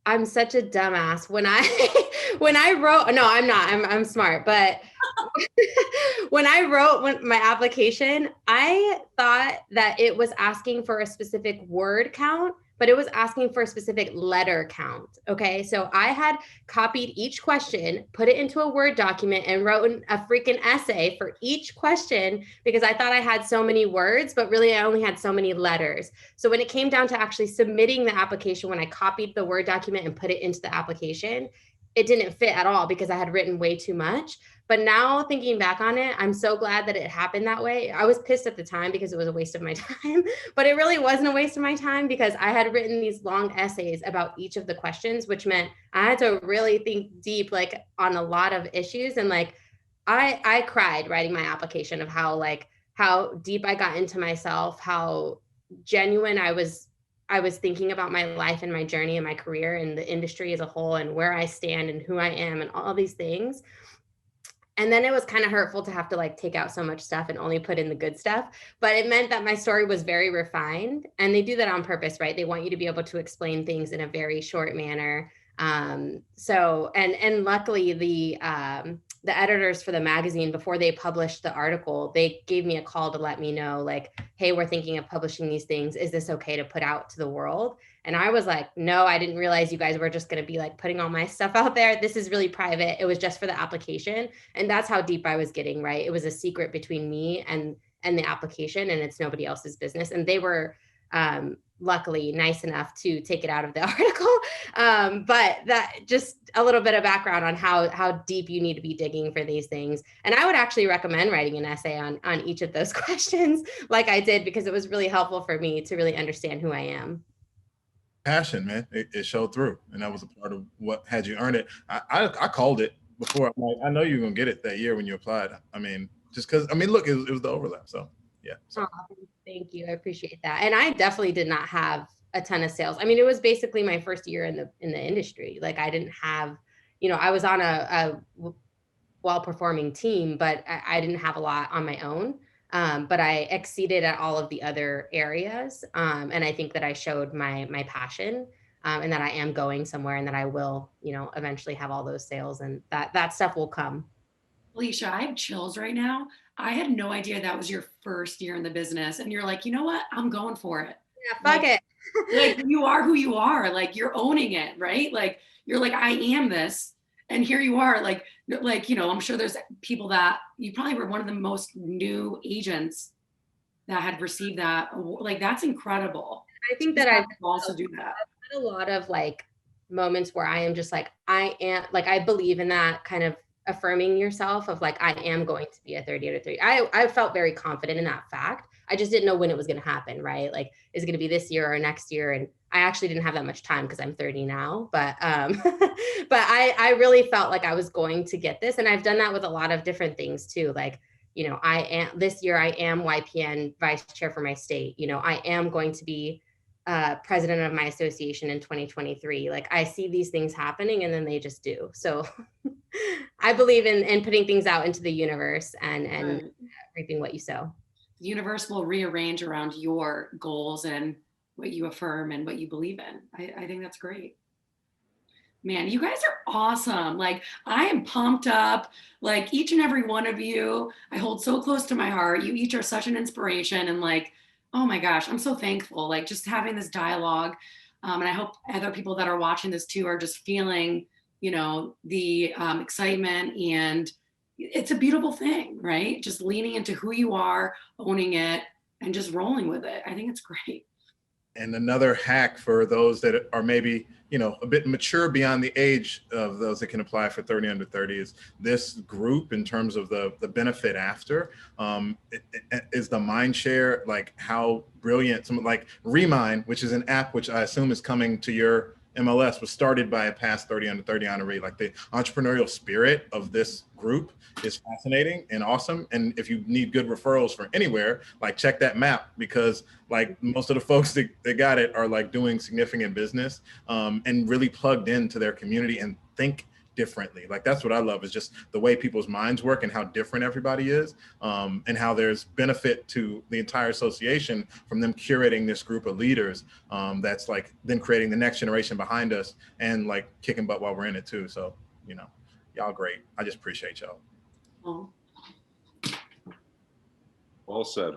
I'm such a dumbass. When I wrote, no, I'm not, I'm smart, but when I wrote my application, I thought that it was asking for a specific word count, but it was asking for a specific letter count. Okay. So I had copied each question, put it into a Word document, and wrote a freaking essay for each question because I thought I had so many words, but really I only had so many letters. So when it came down to actually submitting the application, when I copied the Word document and put it into the application, it didn't fit at all because I had written way too much. But now thinking back on it, I'm so glad that it happened that way. I was pissed at the time because it was a waste of my time, but it really wasn't a waste of my time because I had written these long essays about each of the questions, which meant I had to really think deep, like on a lot of issues. And like, I cried writing my application of how deep I got into myself, how genuine I was thinking about my life and my journey and my career and the industry as a whole and where I stand and who I am and all these things. And then it was kind of hurtful to have to like take out so much stuff and only put in the good stuff. But it meant that my story was very refined, and they do that on purpose, right? They want you to be able to explain things in a very short manner. So luckily the editors for the magazine, before they published the article, they gave me a call to let me know like, hey, we're thinking of publishing these things. Is this okay to put out to the world? And I was like, no, I didn't realize you guys were just going to be like putting all my stuff out there. This is really private. It was just for the application. And that's how deep I was getting, right? It was a secret between me and the application, and it's nobody else's business. And they were luckily nice enough to take it out of the article. But that just a little bit of background on how deep you need to be digging for these things. And I would actually recommend writing an essay on each of those questions like I did, because it was really helpful for me to really understand who I am. Passion, man, it showed through, and that was a part of what had you earn it. I called it before. I'm like, I know you're gonna get it that year when you applied. I mean, just because, I mean, look, it was the overlap. So yeah. So. Oh, thank you. I appreciate that. And I definitely did not have a ton of sales. I mean, it was basically my first year in the industry. Like I didn't have, I was on a well-performing team, but I didn't have a lot on my own. But I exceeded at all of the other areas. And I think that I showed my passion, and that I am going somewhere, and that I will, eventually have all those sales, and that stuff will come. Alicia, I have chills right now. I had no idea that was your first year in the business. And you're like, you know what? I'm going for it. Yeah, fuck it. Like you are who you are. Like you're owning it, right? Like you're like, I am this. And here you are, like, I'm sure there's people that you probably were one of the most new agents that had received that. Like, that's incredible. I think that I've also do that. had a lot of like moments where I am just like, I believe in that kind of affirming yourself of like, I am going to be a 30 out of 30. I felt very confident in that fact. I just didn't know when it was going to happen, right? Like, is it going to be this year or next year? And I actually didn't have that much time because I'm 30 now, but but I really felt like I was going to get this. And I've done that with a lot of different things too. Like, this year I am YPN vice chair for my state. I am going to be president of my association in 2023. Like I see these things happening and then they just do. So I believe in putting things out into the universe and Right. reaping what you sow. The universe will rearrange around your goals and what you affirm and what you believe in. I think that's great. Man, you guys are awesome. Like I am pumped up, like each and every one of you, I hold so close to my heart. You each are such an inspiration, and like, oh my gosh, I'm so thankful. Like just having this dialogue. And I hope other people that are watching this too are just feeling, the excitement, and it's a beautiful thing, right? Just leaning into who you are, owning it, and just rolling with it. I think it's great. And another hack for those that are maybe, a bit mature beyond the age of those that can apply for 30 under 30 is this group in terms of the benefit after is the Mindshare, like how brilliant, something like Remind, which is an app which I assume is coming to your MLS, was started by a past 30 under 30 honoree. Like the entrepreneurial spirit of this group is fascinating and awesome. And if you need good referrals for anywhere, like check that map, because like most of the folks that got it are like doing significant business and really plugged into their community and think differently. Like that's what I love, is just the way people's minds work and how different everybody is, and how there's benefit to the entire association from them curating this group of leaders that's like then creating the next generation behind us and like kicking butt while we're in it too. So, y'all great. I just appreciate y'all. Oh. Well said.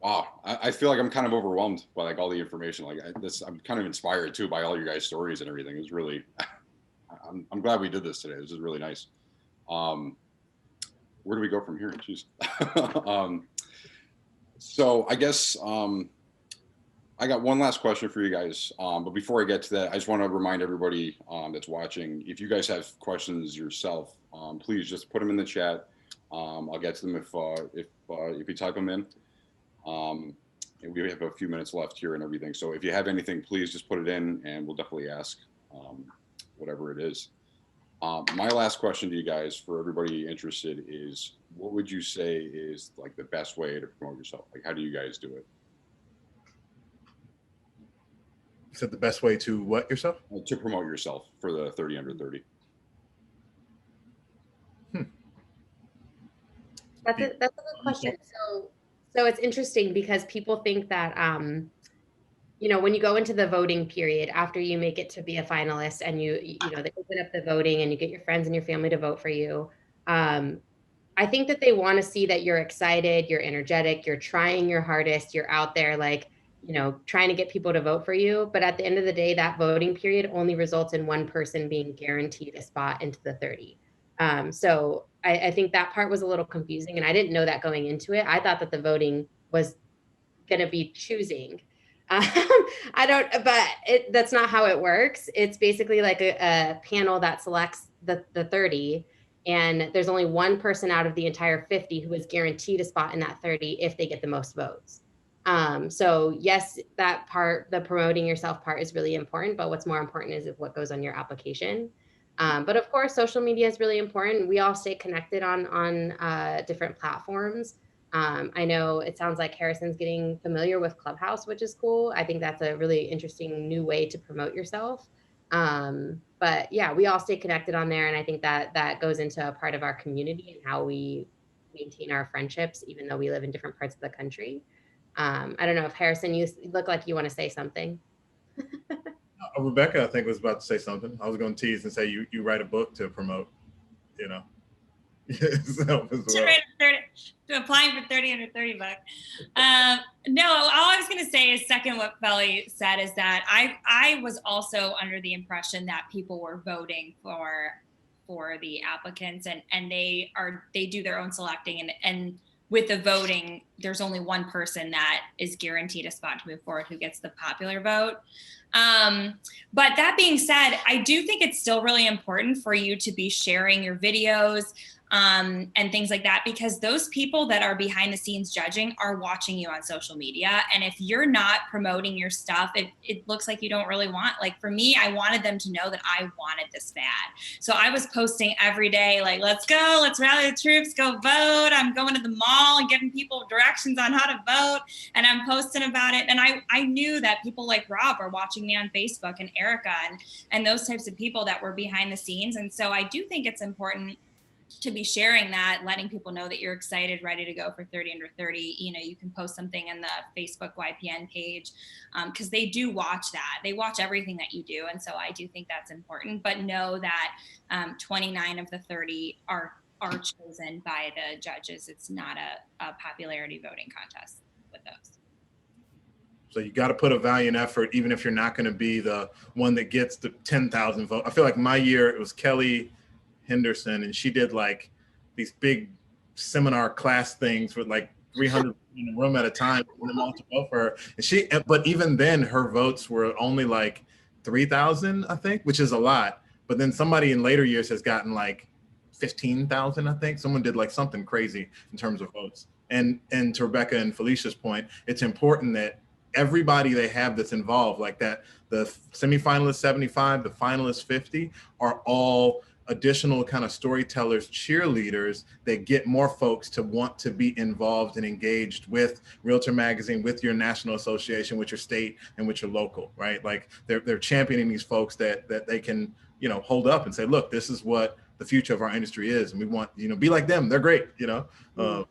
Wow, I feel like I'm kind of overwhelmed by like all the information. Like I'm kind of inspired too by all your guys' stories and everything. It was really, I'm glad we did this today. This is really nice. Where do we go from here? Jeez. So I guess I got one last question for you guys. But before I get to that, I just want to remind everybody that's watching, if you guys have questions yourself, please just put them in the chat. I'll get to them if you type them in. And we have a few minutes left here and everything. So if you have anything, please just put it in and we'll definitely ask whatever it is. My last question to you guys, for everybody interested, is what would you say is like the best way to promote yourself? Like, how do you guys do it? You said the best way to what yourself? To promote yourself for the 30 under 30. That's a good question. So it's interesting because people think that, when you go into the voting period after you make it to be a finalist and they open up the voting and you get your friends and your family to vote for you. I think that they want to see that you're excited, you're energetic, you're trying your hardest, you're out there like, trying to get people to vote for you. But at the end of the day, that voting period only results in one person being guaranteed a spot into the 30. So I think that part was a little confusing, and I didn't know that going into it. I thought that the voting was going to be choosing. That's not how it works. It's basically like a panel that selects the 30, and there's only one person out of the entire 50 who is guaranteed a spot in that 30 if they get the most votes. So yes, that part, the promoting yourself part, is really important, but what's more important is what goes on your application. But of course, social media is really important. We all stay connected on different platforms. I know it sounds like Harrison's getting familiar with Clubhouse, which is cool. I think that's a really interesting new way to promote yourself. But yeah, we all stay connected on there. And I think that goes into a part of our community and how we maintain our friendships, even though we live in different parts of the country. I don't know if Harrison, you look like you want to say something. Rebecca, I think, was about to say something. I was going to tease and say you write a book to promote, you know. So as well. Applying for 30 under 30 bucks. No, all I was going to say is second what Belly said is that I was also under the impression that people were voting for the applicants and they do their own selecting and with the voting, there's only one person that is guaranteed a spot to move forward who gets the popular vote. But that being said, I do think it's still really important for you to be sharing your videos and things like that, because those people that are behind the scenes judging are watching you on social media. And if you're not promoting your stuff, it looks like you don't really want, like for me, I wanted them to know that I wanted this bad. So I was posting every day, like, let's go, let's rally the troops, go vote. I'm going to the mall and giving people directions on how to vote. And I'm posting about it. And I knew that people like Rob are watching me on Facebook and Erica and those types of people that were behind the scenes. And so I do think it's important to be sharing that, letting people know that you're excited, ready to go for 30 under 30. You know, you can post something in the Facebook YPN page because they do watch that. They watch everything that you do. And so I do think that's important, but know that 29 of the 30 are chosen by the judges. It's not a popularity voting contest with those. So you got to put a valiant effort, even if you're not going to be the one that gets the 10,000 votes. I feel like my year, it was Kelly Henderson, and she did like these big seminar class things with like 300 in a room at a time for them all to vote for her. And but even then her votes were only like 3,000, I think, which is a lot. But then somebody in later years has gotten like 15,000, I think. Someone did like something crazy in terms of votes. And to Rebecca and Felicia's point, it's important that everybody they have that's involved, like that, the semifinalists 75, the finalists 50, are all additional kind of storytellers, cheerleaders that get more folks to want to be involved and engaged with Realtor Magazine, with your national association, with your state, and with your local, right? Like they're championing these folks that they can, you know, hold up and say, look, this is what the future of our industry is, and we want, you know, be like them. They're great, you know. So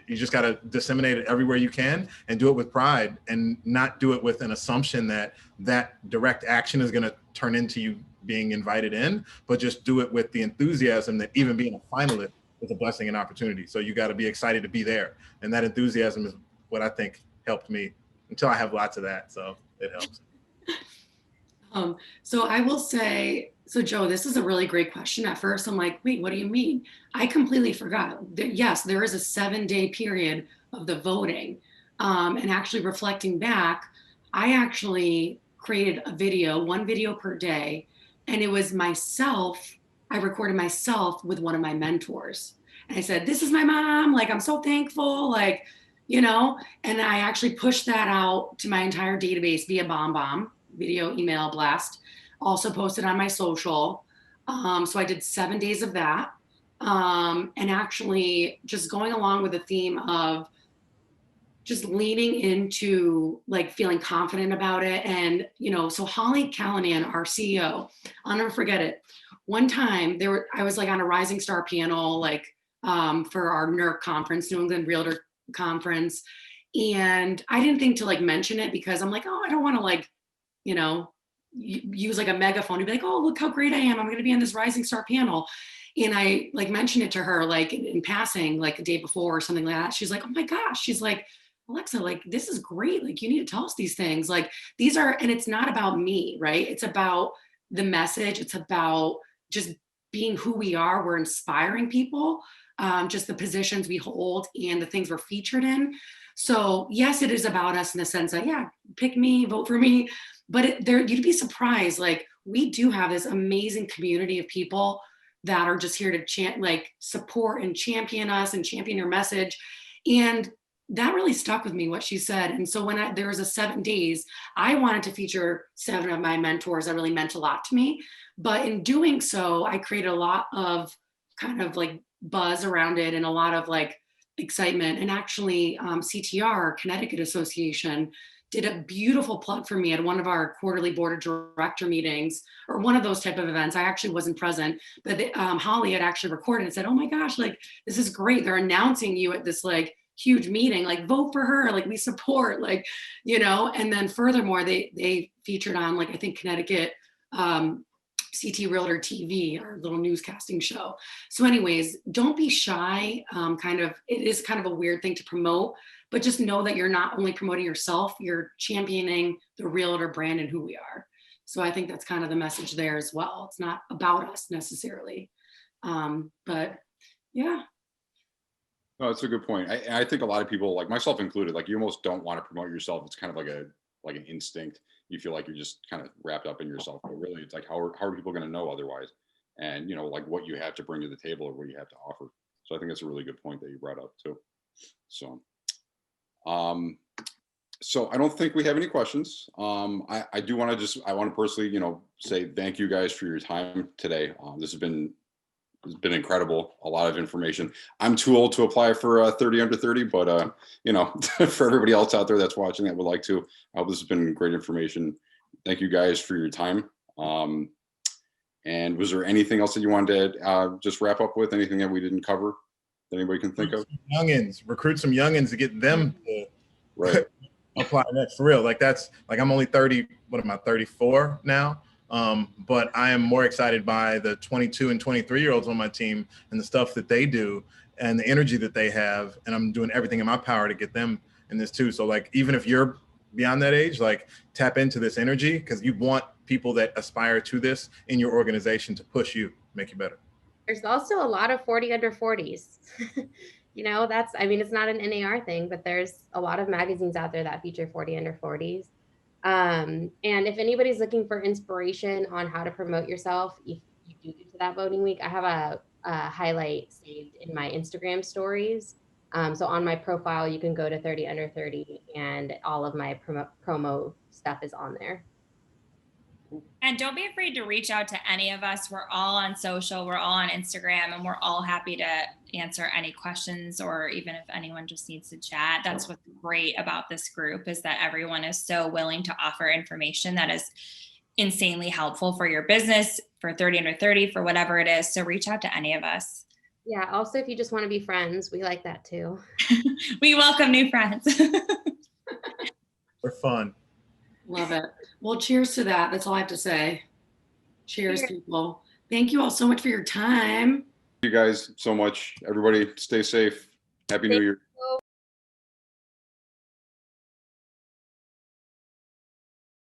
you just got to disseminate it everywhere you can and do it with pride, and not do it with an assumption that direct action is going to turn into you being invited in, but just do it with the enthusiasm that even being a finalist is a blessing and opportunity. So you got to be excited to be there. And that enthusiasm is what I think helped me, until I have lots of that. So it helps. So I will say, so Joe, this is a really great question. At first, I'm like, wait, what do you mean? I completely forgot that, yes, there is a 7-day period of the voting. And actually reflecting back, I actually created a video, 1 video per day. And it was myself, I recorded myself with one of my mentors. And I said, this is my mom, like, I'm so thankful, like, you know, and I actually pushed that out to my entire database via BombBomb, video email blast, also posted on my social. So I did 7 days of that. And actually just going along with the theme of just leaning into like feeling confident about it. And, you know, so Holly Callanan, our CEO, I'll never forget it. One time I was like on a Rising Star panel, like for our NERC conference, New England Realtor Conference. And I didn't think to like mention it because I'm like, oh, I don't want to like, you know, use like a megaphone to be like, oh, look how great I am. I'm going to be on this Rising Star panel. And I like mentioned it to her, like in passing, like the day before or something like that. She's like, oh my gosh. She's like, Alexa, like, this is great. Like, you need to tell us these things. Like, these are, and it's not about me, right? It's about the message. It's about just being who we are. We're inspiring people, just the positions we hold and the things we're featured in. So yes, it is about us in the sense that, yeah, pick me, vote for me. But you'd be surprised. Like, we do have this amazing community of people that are just here to like support and champion us and champion your message. And that really stuck with me, what she said. And so when there was a 7 days, I wanted to feature 7 of my mentors that really meant a lot to me. But in doing so, I created a lot of kind of like buzz around it and a lot of like excitement. And actually CTR, Connecticut Association, did a beautiful plug for me at one of our quarterly board of director meetings, or one of those type of events. I actually wasn't present, but Holly had actually recorded and said, oh my gosh, like, this is great. They're announcing you at this like huge meeting, like vote for her, like we support, like, you know. And then furthermore, they featured on, like, I think Connecticut CT Realtor TV, our little newscasting show. So anyways, don't be shy. It is kind of a weird thing to promote, but just know that you're not only promoting yourself, you're championing the realtor brand and who we are. So I think that's kind of the message there as well. It's not about us necessarily. But yeah. No, that's a good point. I think a lot of people, like myself included, like you almost don't want to promote yourself. It's kind of like an instinct. You feel like you're just kind of wrapped up in yourself, but really it's like, how are people going to know otherwise? And, you know, like what you have to bring to the table or what you have to offer. So I think that's a really good point that you brought up too. So, so I don't think we have any questions. I do want to I want to personally, you know, say thank you guys for your time today. This has been incredible. A lot of information. I'm too old to apply for 30 under 30, but you know, for everybody else out there that's watching that would like to, I hope this has been great information. Thank you guys for your time. And was there anything else that you wanted to just wrap up with? Anything that we didn't cover that anybody can think of? Recruit some youngins to get them to right. apply next, for real. Like that's like, I'm only 30, what am I, 34 now? But I am more excited by the 22 and 23-year-olds on my team and the stuff that they do and the energy that they have. And I'm doing everything in my power to get them in this too. So like, even if you're beyond that age, like tap into this energy, because you want people that aspire to this in your organization to push you, make you better. There's also a lot of 40 under 40s. You know, I mean, it's not an NAR thing, but there's a lot of magazines out there that feature 40 under 40s. And if anybody's looking for inspiration on how to promote yourself, if you do get to that voting week, I have a highlight saved in my Instagram stories. So on my profile, you can go to 30 under 30 and all of my promo stuff is on there. And don't be afraid to reach out to any of us. We're all on social, we're all on Instagram, and we're all happy to answer any questions, or even if anyone just needs to chat. That's what's great about this group, is that everyone is so willing to offer information that is insanely helpful for your business, for 30 under 30, for whatever it is. So reach out to any of us. Yeah. Also, if you just want to be friends, we like that too. We welcome new friends. We're fun. Love it. Well, cheers to that. That's all I have to say. Cheers, people. Thank you all so much for your time. Thank you guys so much. Everybody stay safe. Happy New Year.